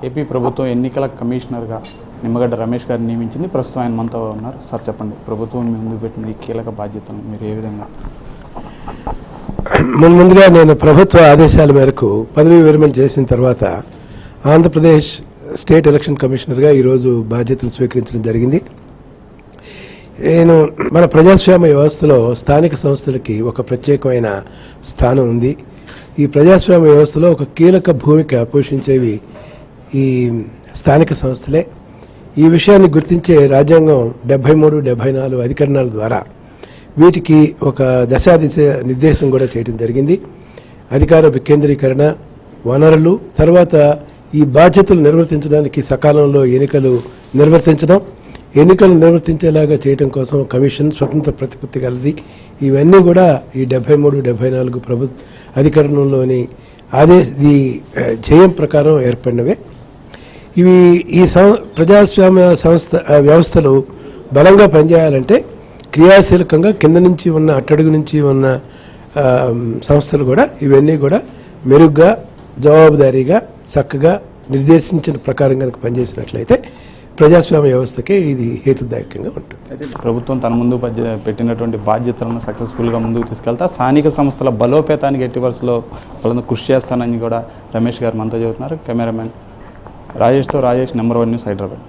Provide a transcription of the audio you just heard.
AP ప్రభుత్వం ఎన్నికల కమిషనర్గా నిమ్మగడ్డ రమేష్ గారిని నియమించింది. ప్రస్తుతం ఆయన మనతో ఉన్నారు. సార్ చెప్పండి, ప్రభుత్వం ముందుకు పెట్టిన ఈ కీలక బాధ్యతను మీరు ఏ విధంగా? ముందుగా నేను ప్రభుత్వ ఆదేశాల మేరకు పదవీ విరమణ చేసిన తర్వాత ఆంధ్రప్రదేశ్ స్టేట్ ఎలక్షన్ కమిషనర్గా ఈరోజు బాధ్యతలు స్వీకరించడం జరిగింది. నేను మన ప్రజాస్వామ్య వ్యవస్థలో స్థానిక సంస్థలకి ఒక ప్రత్యేకమైన స్థానం ఉంది. ఈ ప్రజాస్వామ్య వ్యవస్థలో ఒక కీలక భూమిక పోషించేవి ఈ స్థానిక సంస్థలే. ఈ విషయాన్ని గుర్తించే రాజ్యాంగం 73, 74 అధికరణాల ద్వారా వీటికి ఒక దశాదిశ నిర్దేశం కూడా చేయడం జరిగింది. అధికార వికేంద్రీకరణ, వనరులు, తర్వాత ఈ బాధ్యతలు నిర్వర్తించడానికి సకాలంలో ఎన్నికలు నిర్వర్తించేలాగా చేయడం కోసం కమిషన్ స్వతంత్ర ప్రతిపత్తి కలది. ఇవన్నీ కూడా ఈ 73, 74 ప్రభుత్వ అధికరణంలోని ఈ ధ్యేయం ప్రకారం ఏర్పడినవే. ఇవి ఈ ప్రజాస్వామ్య వ్యవస్థలు బలంగా పనిచేయాలంటే క్రియాశీలకంగా కింద నుంచి ఉన్న అట్టడుగు నుంచి ఉన్న సంస్థలు కూడా ఇవన్నీ కూడా మెరుగ్గా, జవాబుదారీగా, చక్కగా నిర్దేశించిన ప్రకారం కనుక పనిచేసినట్లయితే ప్రజాస్వామ్య వ్యవస్థకే ఇది హేతుదాయకంగా ఉంటుంది. ప్రభుత్వం తన ముందు పెట్టినటువంటి బాధ్యతలను సక్సెస్ఫుల్గా ముందుకు తీసుకెళ్తా స్థానిక సంస్థల బలోపేతానికి ఎట్టి వరుసలో వాళ్ళని కృషి చేస్తానని కూడా రమేష్ గారు మనతో చెబుతున్నారు. కెమెరామెన్ రాజేష్తో రాజేష్, నెంబర్ 1 న్యూస్, హైదరాబాద్.